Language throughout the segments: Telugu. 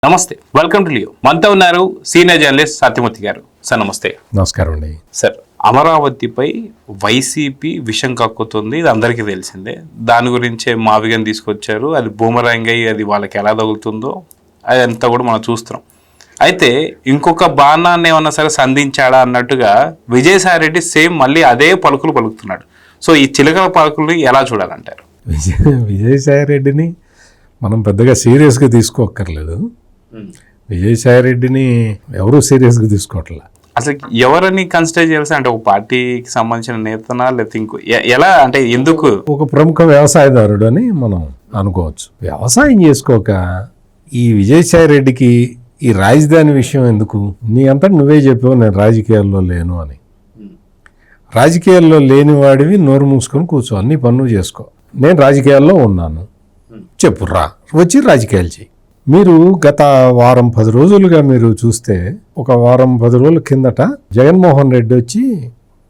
నమస్తే, వెల్కమ్ టు లియో. మనతో ఉన్నారు సీనియర్ జర్నలిస్ట్ సత్యమూర్తి గారు. సార్ నమస్తే. నమస్కారం అండి. సార్, అమరావతిపై వైసీపీ విషం కక్కుతుంది, ఇది అందరికీ తెలిసిందే. దాని గురించే మావిగని తీసుకొచ్చారు. అది బూమరాంగ్ అయ్యి అది వాళ్ళకి ఎలా తగులుతుందో అదంతా కూడా మనం చూస్తున్నాం. అయితే ఇంకొక బాణాన్ని ఏమన్నా సరే సంధించాడా అన్నట్టుగా విజయసాయిరెడ్డి సేమ్ మళ్ళీ అదే పలుకులు పలుకుతున్నాడు. సో ఈ చిలకల పలుకుల్ని ఎలా చూడాలంటారు? విజయసాయిరెడ్డిని మనం పెద్దగా సీరియస్గా తీసుకోక్కర్లేదు. విజయసాయిరెడ్డిని ఎవరూ సీరియస్గా తీసుకోవట్లే. అసలు ఎవరని కన్సిడర్ చేయాల్సి, అంటే ఒక పార్టీకి సంబంధించిన నేతనా లేకపోతే ఇంకో ఎలా, అంటే ఎందుకు? ఒక ప్రముఖ వ్యవసాయదారుడు అని మనం అనుకోవచ్చు. వ్యవసాయం చేసుకోక ఈ విజయసాయిరెడ్డికి ఈ రాజధాని విషయం ఎందుకు? నీ అంతా నువ్వే చెప్పావు నేను రాజకీయాల్లో లేను అని. రాజకీయాల్లో లేని వాడివి నోరు మూసుకొని కూర్చో, అన్ని పనులు చేసుకో. నేను రాజకీయాల్లో ఉన్నాను చెప్పు, రా వచ్చి రాజకీయాలు చేయి. మీరు గత వారం 10 రోజులుగా మీరు చూస్తే, ఒక వారం 10 రోజుల కిందట జగన్మోహన్ రెడ్డి వచ్చి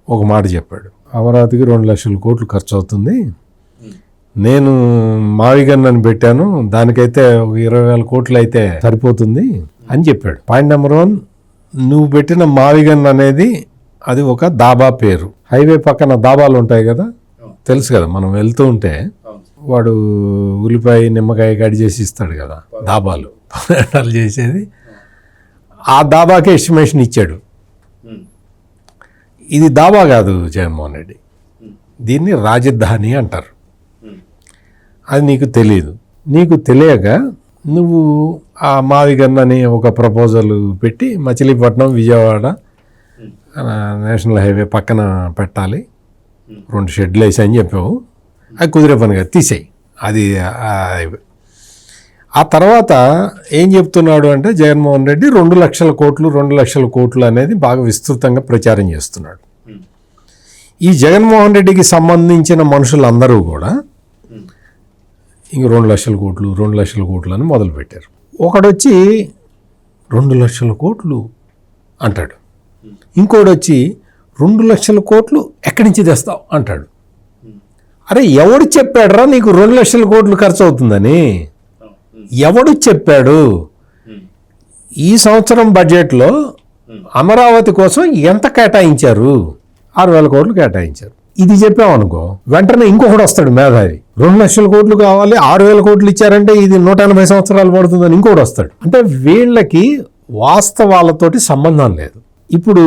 ఒక మాట చెప్పాడు. అమరావతికి 2 లక్షల కోట్లు ఖర్చు అవుతుంది, నేను మావిగన్నని పెట్టాను, దానికైతే 20,000 కోట్లు అయితే సరిపోతుంది అని చెప్పాడు. పాయింట్ నెంబర్ 1, నువ్వు పెట్టిన మావిగన్ అనేది అది ఒక దాబా పేరు. హైవే పక్కన దాబాలు ఉంటాయి కదా, తెలుసు కదా, మనం వెళ్తూ ఉంటే వాడు ఉల్లిపాయ నిమ్మకాయ కట్ చేసి ఇస్తాడు కదా, దాబాలు చేసేది. ఆ దాబాకి ఎస్టిమేషన్ ఇచ్చాడు. ఇది దాబా కాదు జగన్మోహన్ రెడ్డి, దీన్ని రాజధాని అంటారు. అది నీకు తెలియదు. నీకు తెలియక నువ్వు ఆ మావిగన్నని ఒక ప్రపోజల్ పెట్టి మచిలీపట్నం విజయవాడ నేషనల్ హైవే పక్కన పెట్టాలి, 2 షెడ్లు వేసి అని చెప్పావు. అది కుదిరే పనిగా తీసేయి. అది ఆ తర్వాత ఏం చెప్తున్నాడు అంటే జగన్మోహన్ రెడ్డి 2 లక్షల కోట్లు అనేది బాగా విస్తృతంగా ప్రచారం చేస్తున్నాడు. ఈ జగన్మోహన్ రెడ్డికి సంబంధించిన మనుషులందరూ కూడా ఇంక 2 లక్షల కోట్లు అని మొదలుపెట్టారు. ఒకడొచ్చి 2 లక్షల కోట్లు అంటాడు, ఇంకోడొచ్చి 2 లక్షల కోట్లు ఎక్కడి నుంచి తెస్తావు అంటాడు. అరే ఎవడు చెప్పాడురా నీకు 2 లక్షల కోట్లు ఖర్చు అవుతుందని? ఎవడు చెప్పాడు? ఈ సంవత్సరం బడ్జెట్లో అమరావతి కోసం ఎంత కేటాయించారు? 6,000 కోట్లు కేటాయించారు. ఇది చెప్పామనుకో, వెంటనే ఇంకొకటి వస్తాడు మేధావి, 2 లక్షల కోట్లు కావాలి, 6,000 కోట్లు ఇచ్చారంటే ఇది 180 సంవత్సరాలు పడుతుందని ఇంకొకటి వస్తాడు. అంటే వీళ్ళకి వాస్తవాలతోటి సంబంధం లేదు. ఇప్పుడు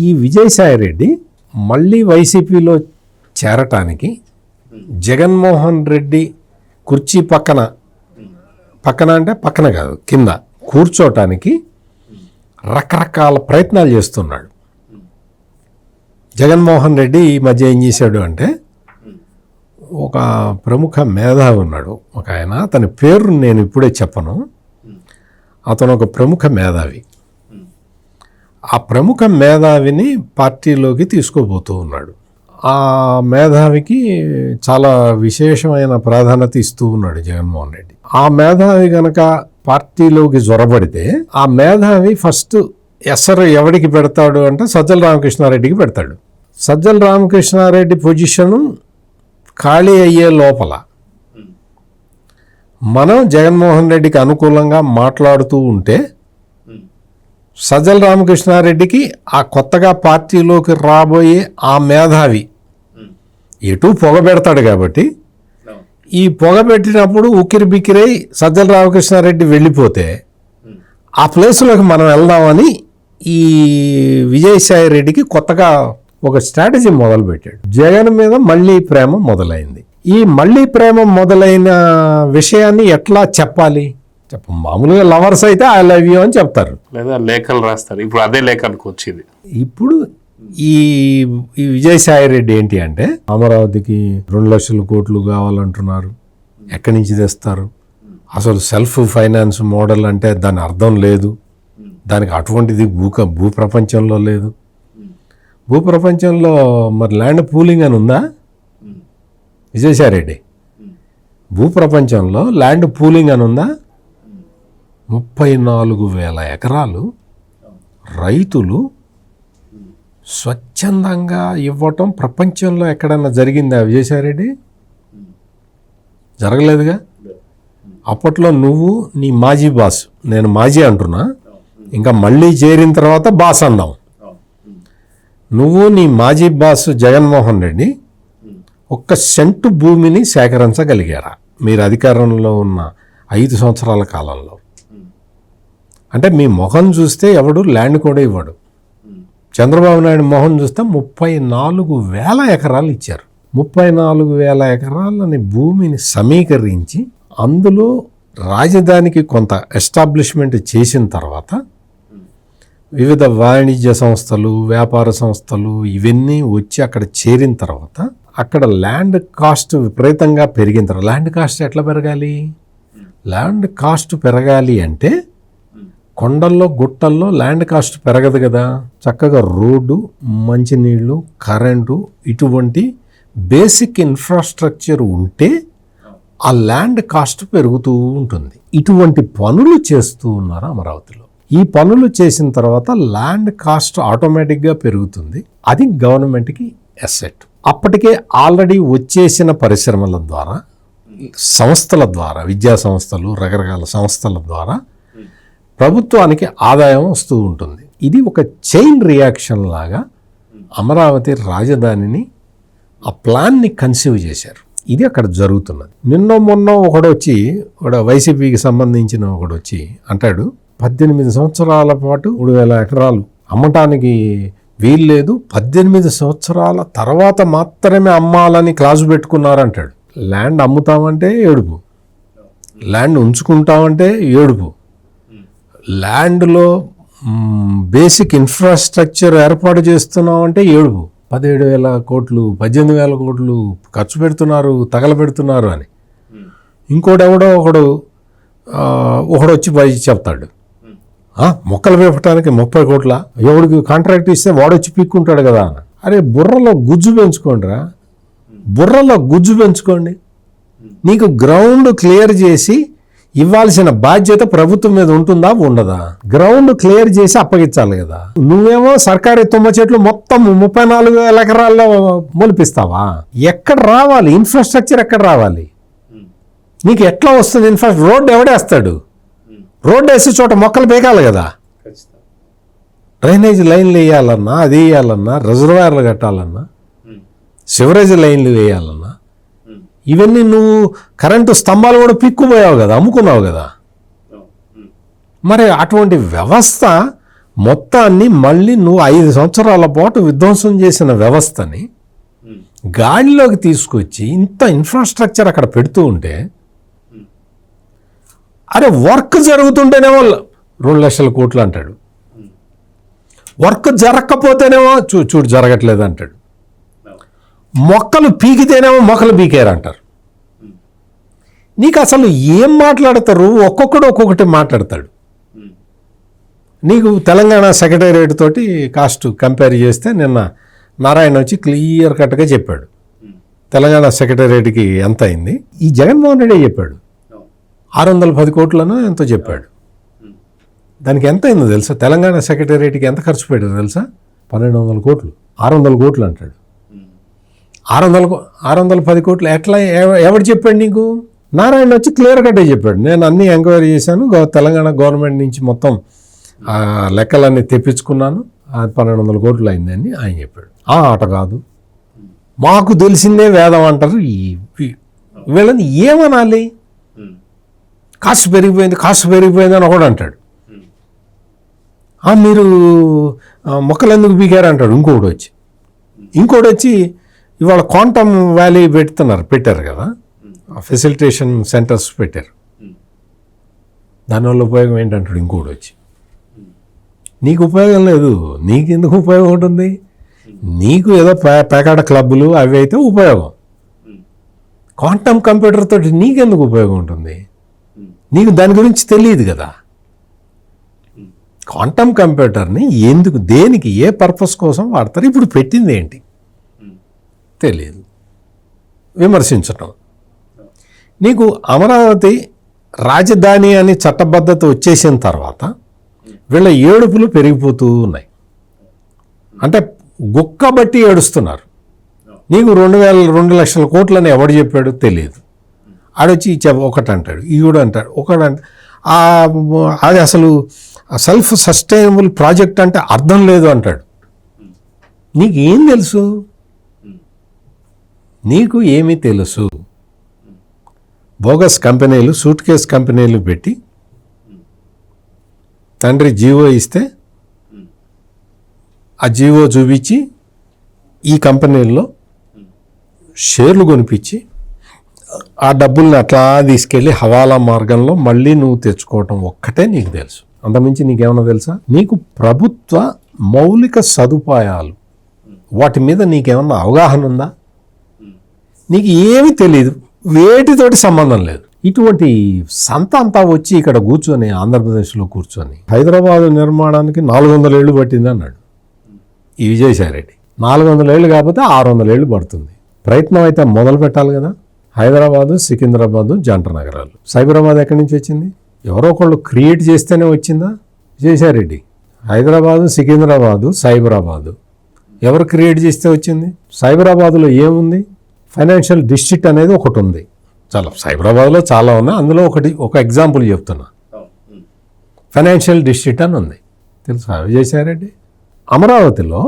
ఈ విజయసాయిరెడ్డి మళ్ళీ వైసీపీలో చేరటానికి జగన్మోహన్ రెడ్డి కుర్చీ పక్కన అంటే పక్కన కాదు, కింద కూర్చోటానికి రకరకాల ప్రయత్నాలు చేస్తున్నాడు. జగన్మోహన్ రెడ్డి ఈ మధ్య ఏం చేశాడు అంటే, ఒక ప్రముఖ మేధావి ఉన్నాడు ఒక ఆయన, అతని పేరు నేను ఇప్పుడే చెప్పను. అతను ఒక ప్రముఖ మేధావి. ఆ ప్రముఖ మేధావిని పార్టీలోకి తీసుకోబోతూ ఉన్నాడు. ఆ మేధావికి చాలా విశేషమైన ప్రాధాన్యత ఇస్తూ ఉన్నాడు జగన్మోహన్ రెడ్డి. ఆ మేధావి గనక పార్టీలోకి జొరబడితే, ఆ మేధావి ఫస్ట్ ఎసరు ఎవడికి పెడతాడు అంటే సజ్జల రామకృష్ణారెడ్డికి పెడతాడు. సజ్జల రామకృష్ణారెడ్డి పొజిషను ఖాళీ అయ్యే లోపల మనం జగన్మోహన్ రెడ్డికి అనుకూలంగా మాట్లాడుతూ ఉంటే, సజ్జల రామకృష్ణారెడ్డికి ఆ కొత్తగా పార్టీలోకి రాబోయే ఆ మేధావి ఎటు పొగబెడతాడు కాబట్టి, ఈ పొగబెట్టినప్పుడు ఉక్కిరి బిక్కిరై సజ్జల రామకృష్ణారెడ్డి వెళ్ళిపోతే ఆ ప్లేస్లోకి మనం వెళ్దామని ఈ విజయసాయిరెడ్డికి కొత్తగా ఒక స్ట్రాటజీ మొదలుపెట్టాడు. జగన్ మీద మళ్ళీ ప్రేమ మొదలైంది. ఈ మళ్ళీ ప్రేమ మొదలైన విషయాన్ని ఎట్లా చెప్పాలి? మామూలుగా లవర్స్ అయితే ఐ లవ్ యూ అని చెప్తారు, లేదా లేఖలు రాస్తారు. ఇప్పుడు అదే లేఖ అనుకోవచ్చు. ఇప్పుడు ఈ విజయసాయిరెడ్డి ఏంటి అంటే, అమరావతికి 2 లక్షల కోట్లు కావాలంటున్నారు, ఎక్కడి నుంచి తెస్తారు? అసలు సెల్ఫ్ ఫైనాన్స్ మోడల్ అంటే దాని అర్థం లేదు, దానికి అటువంటిది భూప్రపంచంలో లేదు. భూప్రపంచంలో మరి ల్యాండ్ పూలింగ్ అని ఉందా విజయసాయిరెడ్డి? భూప్రపంచంలో ల్యాండ్ పూలింగ్ అని ఉందా? 34,000 ఎకరాలు రైతులు స్వచ్ఛందంగా ఇవ్వటం ప్రపంచంలో ఎక్కడన్నా జరిగిందా విజయసాయిరెడ్డి? జరగలేదుగా. అప్పట్లో నువ్వు నీ మాజీ బాస్, నేను మాజీ అంటున్నా, ఇంకా మళ్ళీ చేరిన తర్వాత బాస్ అన్నావు. నువ్వు నీ మాజీ బాస్ జగన్మోహన్ రెడ్డి ఒక్క సెంటు భూమిని సేకరించగలిగారా మీరు అధికారంలో ఉన్న 5 సంవత్సరాల కాలంలో? అంటే మీ మొహం చూస్తే ఎవడు ల్యాండ్ కూడా ఇవ్వడు. చంద్రబాబు నాయుడు మొహం చూస్తే 34,000 ఎకరాలు ఇచ్చారు. 34,000 ఎకరాలని భూమిని సమీకరించి అందులో రాజధానికి కొంత ఎస్టాబ్లిష్మెంట్ చేసిన తర్వాత వివిధ వాణిజ్య సంస్థలు, వ్యాపార సంస్థలు ఇవన్నీ వచ్చి అక్కడ చేరిన తర్వాత అక్కడ ల్యాండ్ కాస్ట్ విపరీతంగా పెరిగిన తర్వాత, ల్యాండ్ కాస్ట్ ఎట్లా పెరగాలి? ల్యాండ్ కాస్ట్ పెరగాలి అంటే కొండల్లో గుట్టల్లో ల్యాండ్ కాస్ట్ పెరగదు కదా. చక్కగా రోడ్డు, మంచినీళ్ళు, కరెంటు ఇటువంటి బేసిక్ ఇన్ఫ్రాస్ట్రక్చర్ ఉంటే ఆ ల్యాండ్ కాస్ట్ పెరుగుతూ ఉంటుంది. ఇటువంటి పనులు చేస్తూ ఉన్నారు అమరావతిలో. ఈ పనులు చేసిన తర్వాత ల్యాండ్ కాస్ట్ ఆటోమేటిక్గా పెరుగుతుంది. అది గవర్నమెంట్కి అసెట్. అప్పటికే ఆల్రెడీ వచ్చేసిన పరిశ్రమల ద్వారా, సంస్థల ద్వారా, విద్యా సంస్థలు, రకరకాల సంస్థల ద్వారా ప్రభుత్వానికి ఆదాయం వస్తూ ఉంటుంది. ఇది ఒక చైన్ రియాక్షన్ లాగా అమరావతి రాజధానిని, ఆ ప్లాన్ని కన్సీవ్ చేశారు. ఇది అక్కడ జరుగుతున్నది. నిన్న మొన్న ఒకడొచ్చి, వైసీపీకి సంబంధించిన ఒకడొచ్చి అంటాడు, 18 సంవత్సరాల పాటు 3,000 ఎకరాలు అమ్మటానికి వీల్లేదు, 18 సంవత్సరాల తర్వాత మాత్రమే అమ్మాలని క్లాజు పెట్టుకున్నారంటాడు. ల్యాండ్ అమ్ముతామంటే ఏడుపు, ల్యాండ్ ఉంచుకుంటామంటే ఏడుపు, ల్యాండ్లో బేసిక్ ఇన్ఫ్రాస్ట్రక్చర్ ఏర్పాటు చేస్తున్నామంటే ఏడుపు. 17,000 కోట్లు 18,000 కోట్లు ఖర్చు పెడుతున్నారు, తగలబెడుతున్నారు అని. ఇంకోటెవడో ఒకడు వచ్చి చెప్తాడు, మొక్కలు వేపటానికి 30 కోట్ల, ఎవడికి కాంట్రాక్ట్ ఇస్తే వాడొచ్చి పీక్కుంటాడు కదా అని. అరే బుర్రలో గుజ్జు పెంచుకోండిరా, బుర్రలో గుజ్జు పెంచుకోండి. నీకు గ్రౌండ్ క్లియర్ చేసి ఇవ్వాల్సిన బాధ్యత ప్రభుత్వం మీద ఉంటుందా ఉండదా? గ్రౌండ్ క్లియర్ చేసి అప్పగించాలి కదా. నువ్వేమో సర్కారీ తుమ్మ చెట్లు మొత్తం 34,000 ఎకరాల్లో మొలిపిస్తావా? ఎక్కడ రావాలి ఇన్ఫ్రాస్ట్రక్చర్? ఎక్కడ రావాలి? నీకు ఎట్లా వస్తుంది ఇన్ఫ్రాస్ట్రక్చర్? రోడ్డు ఎవడేస్తాడు? రోడ్డు వేసే చోట మొక్కలు పీకాలి కదా. డ్రైనేజ్ లైన్లు వేయాలన్నా, అది వేయాలన్నా, రిజర్వాయర్లు కట్టాలన్నా, సివరేజ్ లైన్లు వేయాలన్నా, ఇవన్నీ నువ్వు కరెంటు స్తంభాలు కూడా పిక్కుపోయావు కదా, అమ్ముకున్నావు కదా. మరి అటువంటి వ్యవస్థ మొత్తాన్ని మళ్ళీ నువ్వు 5 సంవత్సరాల పాటు విధ్వంసం చేసిన వ్యవస్థని గాడిలోకి తీసుకొచ్చి ఇంత ఇన్ఫ్రాస్ట్రక్చర్ అక్కడ పెడుతూ ఉంటే, అరే వర్క్ జరుగుతుంటేనేమో 2 లక్షల కోట్లు అంటాడు, వర్క్ జరగకపోతేనేమో చూడు జరగట్లేదు అంటాడు, మొక్కలు పీకితేనేమో మొక్కలు పీకారు అంటారు. నీకు అసలు ఏం మాట్లాడతారు? ఒక్కొక్కడు ఒక్కొక్కటి మాట్లాడతాడు. నీకు తెలంగాణ సెక్రటేరియట్ తోటి కాస్ట్ కంపేర్ చేస్తే నిన్న నారాయణ వచ్చి క్లియర్ కట్గా చెప్పాడు తెలంగాణ సెక్రటేరియట్కి ఎంత అయింది. ఈ జగన్మోహన్ రెడ్డి చెప్పాడు 610 కోట్లను ఎంతో చెప్పాడు. దానికి ఎంత అయిందో తెలుసా? తెలంగాణ సెక్రటేరియట్కి ఎంత ఖర్చు పెట్టారు తెలుసా? 1,200 కోట్లు. 600 కోట్లు అంటాడు. 610 కోట్లు ఎట్లా? ఎవడు చెప్పాడు నీకు? నారాయణ వచ్చి క్లియర్ కట్టే చెప్పాడు. నేను అన్ని ఎంక్వైరీ చేశాను, తెలంగాణ గవర్నమెంట్ నుంచి మొత్తం లెక్కలన్నీ తెప్పించుకున్నాను, 1,200 కోట్లు అయిందని ఆయన చెప్పాడు. ఆట కాదు, మాకు తెలిసిందే వేదం అంటారు. వీళ్ళని ఏమనాలి? కాస్ట్ పెరిగిపోయింది అని ఒకడు అంటాడు. మీరు మొక్కలు ఎందుకు పీకారు అంటాడు ఇంకోటి వచ్చి ఇవాళ క్వాంటమ్ వ్యాలీ పెట్టారు కదా, ఫెసిలిటేషన్ సెంటర్స్ పెట్టారు, దానివల్ల ఉపయోగం ఏంటంటాడు ఇంకోటి వచ్చి. నీకు ఉపయోగం లేదు, నీకు ఎందుకు ఉపయోగం ఉంటుంది? నీకు ఏదో పేకాట క్లబ్బులు అవి అయితే ఉపయోగం. క్వాంటమ్ కంప్యూటర్ తోటి నీకెందుకు ఉపయోగం ఉంటుంది? నీకు దాని గురించి తెలియదు కదా. క్వాంటమ్ కంప్యూటర్ని ఎందుకు, దేనికి, ఏ పర్పస్ కోసం వాడతారు? ఇప్పుడు పెట్టింది ఏంటి తెలియదు. విమర్శించటం. నీకు అమరావతి రాజధాని అని చట్టబద్ధత వచ్చేసిన తర్వాత వీళ్ళ ఏడుపులు పెరిగిపోతూ ఉన్నాయి. అంటే గుక్కబట్టి ఏడుస్తున్నారు. నీకు 2 లక్షల కోట్లని ఎవడు చెప్పాడు తెలియదు. ఆడొచ్చి ఒకటి అంటాడు, ఈ కూడా అంటాడు, అది అసలు సెల్ఫ్ సస్టైనబుల్ ప్రాజెక్ట్ అంటే అర్థం లేదు అంటాడు. నీకు ఏం తెలుసు? నీకు ఏమీ తెలుసు? బోగస్ కంపెనీలు, సూట్ కేస్ కంపెనీలు పెట్టి తండ్రి జీవో ఇస్తే ఆ జీవో చూపించి ఈ కంపెనీల్లో షేర్లు కొనిపించి ఆ డబ్బుల్ని అట్లా తీసుకెళ్ళి హవాలా మార్గంలో మళ్ళీ నువ్వు తెచ్చుకోవటం ఒక్కటే నీకు తెలుసు. అంతమించి నీకేమన్నా తెలుసా? నీకు ప్రభుత్వ మౌలిక సదుపాయాలు వాటి మీద నీకేమన్నా అవగాహన ఉందా? నీకు ఏమీ తెలియదు, వేటితోటి సంబంధం లేదు. ఇటువంటి సంత అంతా వచ్చి ఇక్కడ కూర్చొని ఆంధ్రప్రదేశ్లో కూర్చొని హైదరాబాద్ నిర్మాణానికి 400 ఏళ్ళు పట్టింది అన్నాడు ఈ విజయసాయి రెడ్డి. 400 ఏళ్ళు కాకపోతే 600 ఏళ్ళు పడుతుంది. ప్రయత్నం అయితే మొదలు పెట్టాలి కదా. హైదరాబాదు, సికింద్రాబాదు జంట నగరాలు. సైబరాబాద్ ఎక్కడి నుంచి వచ్చింది? ఎవరో ఒకళ్ళు క్రియేట్ చేస్తేనే వచ్చిందా? విజయసాయి రెడ్డి. హైదరాబాదు, సికింద్రాబాదు, సైబరాబాదు ఎవరు క్రియేట్ చేస్తే వచ్చింది? సైబరాబాదులో ఏముంది? ఫైనాన్షియల్ డిస్ట్రిక్ట్ అనేది ఒకటి ఉంది. చాలా సైబరాబాద్లో చాలా ఉన్నాయి, అందులో ఒక ఎగ్జాంపుల్ చెప్తున్నా. ఫైనాన్షియల్ డిస్ట్రిక్ట్ అని ఉంది, తెలుసా విజయసాయి రెడ్డి? అమరావతిలో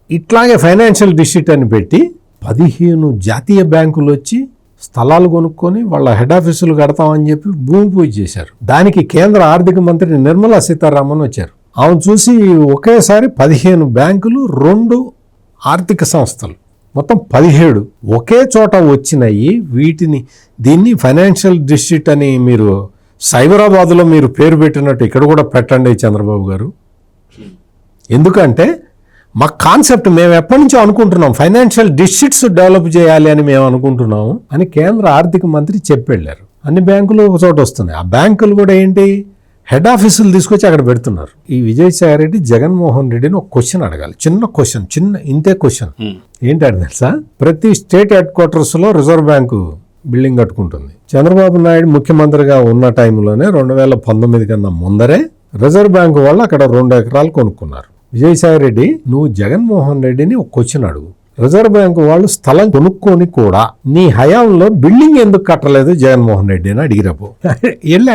ఇట్లాగే ఫైనాన్షియల్ డిస్ట్రిక్ట్ అని పెట్టి 15 జాతీయ బ్యాంకులు వచ్చి స్థలాలు కొనుక్కొని వాళ్ళ హెడ్ ఆఫీసులు కడతామని చెప్పి భూమి పూజ చేశారు. దానికి కేంద్ర ఆర్థిక మంత్రి నిర్మలా సీతారామన్ వచ్చారు. ఆమె చూసి ఒకేసారి 15 బ్యాంకులు, 2 ఆర్థిక సంస్థలు, మొత్తం 17 ఒకే చోట వచ్చినాయి. దీన్ని ఫైనాన్షియల్ డిస్ట్రిక్ట్ అని మీరు సైబరాబాద్లో మీరు పేరు పెట్టినట్టు ఇక్కడ కూడా పెట్టండి చంద్రబాబు గారు. ఎందుకంటే మా కాన్సెప్ట్ మేము ఎప్పటి నుంచో అనుకుంటున్నాం, ఫైనాన్షియల్ డిస్ట్రిక్ట్స్ డెవలప్ చేయాలి అని మేము అనుకుంటున్నాము అని కేంద్ర ఆర్థిక మంత్రి చెప్పెళ్ళారు. అన్ని బ్యాంకులు ఒక చోట వస్తున్నాయి. ఆ బ్యాంకులు కూడా ఏంటి, హెడ్ ఆఫీసులు తీసుకొచ్చి అక్కడ పెడుతున్నారు. ఈ విజయసాయి రెడ్డి జగన్మోహన్ రెడ్డిని ఒక క్వశ్చన్ అడగాలి, చిన్న ఇంతే క్వశ్చన్. ఏంటంటే తెలుసా, ప్రతి స్టేట్ హెడ్ క్వార్టర్స్లో రిజర్వ్ బ్యాంకు బిల్డింగ్ కట్టుకుంటుంది. చంద్రబాబు నాయుడు ముఖ్యమంత్రిగా ఉన్న టైంలోనే 2019 కన్నా ముందరే రిజర్వ్ బ్యాంకు వాళ్ళు అక్కడ 2 ఎకరాలు కొనుక్కున్నారు. విజయసాయి రెడ్డి, నువ్వు జగన్మోహన్ రెడ్డిని ఒక క్వశ్చన్ అడుగు. రిజర్వ్ బ్యాంకు వాళ్ళు స్థలం కొనుక్కొని కూడా నీ హయాంలో బిల్డింగ్ ఎందుకు కట్టలేదు జగన్మోహన్ రెడ్డి అని అడిగిరాపో.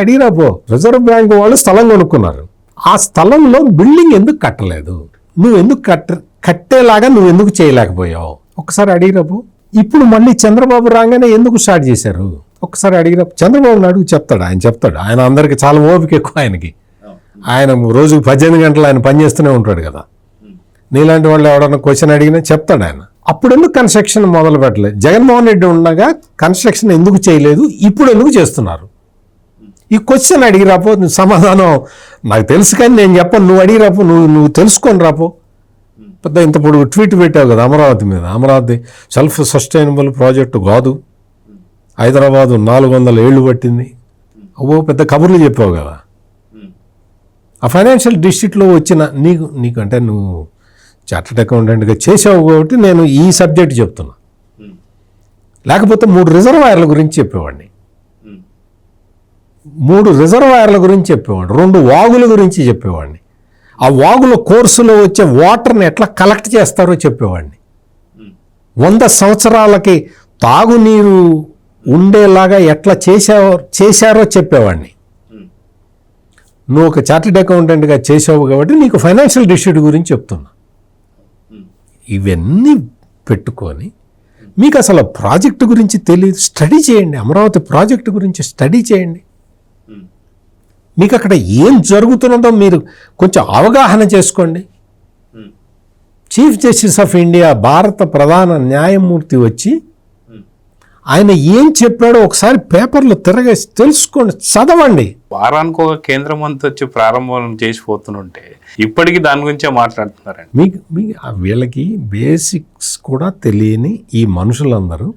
అడిగిరాపో. రిజర్వ్ బ్యాంకు వాళ్ళు స్థలం కొనుక్కున్నారు, ఆ స్థలంలో బిల్డింగ్ ఎందుకు కట్టలేదు, నువ్వు ఎందుకు కట్టేలాగా నువ్వు ఎందుకు చేయలేకపోయావు ఒకసారి అడిగిరాపో. ఇప్పుడు మళ్ళీ చంద్రబాబు రాగానే ఎందుకు స్టార్ట్ చేశారు ఒకసారి అడిగిరాపో. చంద్రబాబు నాయుడు చెప్తాడు, ఆయన అందరికి చాలా ఓపిక ఎక్కువ ఆయనకి. ఆయన రోజుకు 18 గంటలు ఆయన పనిచేస్తూనే ఉంటాడు కదా. నీలాంటి వాళ్ళు ఎవడన్నా క్వశ్చన్ అడిగినా చెప్తాడు ఆయన. అప్పుడు ఎందుకు కన్స్ట్రక్షన్ మొదలు పెట్టలేదు? జగన్మోహన్ రెడ్డి ఉండగా కన్స్ట్రక్షన్ ఎందుకు చేయలేదు, ఇప్పుడు ఎందుకు చేస్తున్నారు? ఈ క్వశ్చన్ అడిగిరాపో. నువ్వు సమాధానం నాకు తెలుసు కానీ నేను చెప్పను, నువ్వు అడిగిరాపో, నువ్వు తెలుసుకొని రాపో. పెద్ద ఇంత పొడుగు ట్వీట్ పెట్టావు కదా అమరావతి మీద. అమరావతి సెల్ఫ్ సస్టైనబుల్ ప్రాజెక్టు కాదు, హైదరాబాదు 400 ఏళ్ళు పట్టింది, పెద్ద కబుర్లు చెప్పావు కదా. ఆ ఫైనాన్షియల్ డిస్ట్రిక్ట్లో వచ్చిన నీకు అంటే నువ్వు చార్టర్డ్ అకౌంటెంట్గా చేసావు కాబట్టి నేను ఈ సబ్జెక్ట్ చెప్తున్నా. లేకపోతే 3 రిజర్వాయర్ల గురించి చెప్పేవాడిని, 3 రిజర్వాయర్ల గురించి చెప్పేవాడిని, 2 వాగుల గురించి చెప్పేవాడిని, ఆ వాగుల కోర్సులో వచ్చే వాటర్ని ఎట్లా కలెక్ట్ చేస్తారో చెప్పేవాడిని, 100 సంవత్సరాలకి తాగునీరు ఉండేలాగా ఎట్లా చేశారో చెప్పేవాడిని. నువ్వు ఒక చార్టెడ్ అకౌంటెంట్గా చేసావు కాబట్టి నీకు ఫైనాన్షియల్ డిస్ట్రిక్ట్ గురించి చెప్తున్నా. ఇవన్నీ పెట్టుకొని మీకు అసలు ప్రాజెక్టు గురించి తెలియదు, స్టడీ చేయండి. అమరావతి ప్రాజెక్టు గురించి స్టడీ చేయండి. మీకు అక్కడ ఏం జరుగుతున్నదో మీరు కొంచెం అవగాహన చేసుకోండి. చీఫ్ జస్టిస్ ఆఫ్ ఇండియా, భారత ప్రధాన న్యాయమూర్తి వచ్చి ఆయన ఏం చెప్పాడో ఒకసారి పేపర్లో తిరగేసి తెలుసుకోండి, చదవండి. వారానికి ఒక కేంద్ర మంత్రి వచ్చి ప్రారంభం చేసిపోతుంటే ఇప్పటికీ దాని గురించే మాట్లాడుతున్నారండి. మీకు వీళ్ళకి బేసిక్స్ కూడా తెలియని ఈ మనుషులందరూ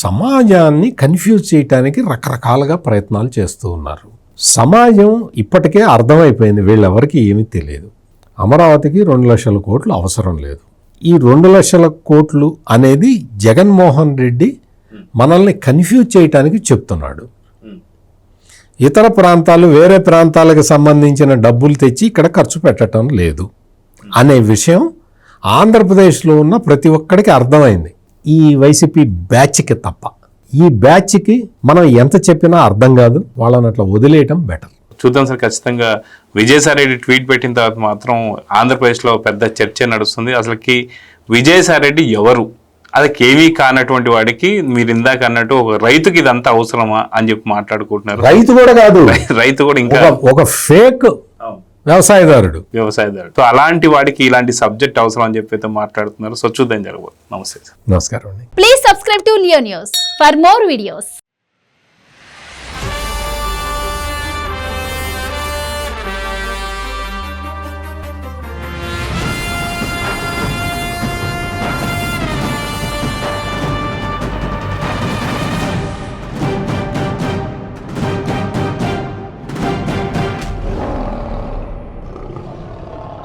సమాజాన్ని కన్ఫ్యూజ్ చేయడానికి రకరకాలుగా ప్రయత్నాలు చేస్తూ ఉన్నారు. సమాజం ఇప్పటికే అర్థమైపోయింది, వీళ్ళెవరికి ఏమీ తెలియదు. అమరావతికి 2 లక్షల కోట్లు అవసరం లేదు. ఈ 2 లక్షల కోట్లు అనేది జగన్మోహన్ రెడ్డి మనల్ని కన్ఫ్యూజ్ చేయడానికి చెప్తున్నాడు. ఇతర ప్రాంతాలు, వేరే ప్రాంతాలకు సంబంధించిన డబ్బులు తెచ్చి ఇక్కడ ఖర్చు పెట్టడం లేదు అనే విషయం ఆంధ్రప్రదేశ్లో ఉన్న ప్రతి ఒక్కడికి అర్థమైంది, ఈ వైసీపీ బ్యాచ్కి తప్ప. ఈ బ్యాచ్కి మనం ఎంత చెప్పినా అర్థం కాదు, వాళ్ళని అట్లా వదిలేయటం బెటర్. చూద్దాం సార్. ఖచ్చితంగా విజయసాయి రెడ్డి ట్వీట్ పెట్టిన తర్వాత మాత్రం ఆంధ్రప్రదేశ్లో పెద్ద చర్చ నడుస్తుంది. అసలుకి విజయసాయి రెడ్డి ఎవరు, అది కేవీ కానటువంటి వాడికి మీరు ఇందాక అన్నట్టు ఒక రైతుకి ఇదంతా అవసరమా అని చెప్పి మాట్లాడుకుంటున్నారు. రైతు కూడా కాదు, రైతు కూడా ఇంకా ఒక ఫేక్ వ్యవసాయదారుడు. సో అలాంటి వాడికి ఇలాంటి సబ్జెక్ట్ అవసరం అని చెప్పి అయితే మాట్లాడుతున్నారు. సో చూద్దాం జరగబోతుంది. నమస్తే సార్. నమస్కారం అండి. Please subscribe to Leo News for more videos.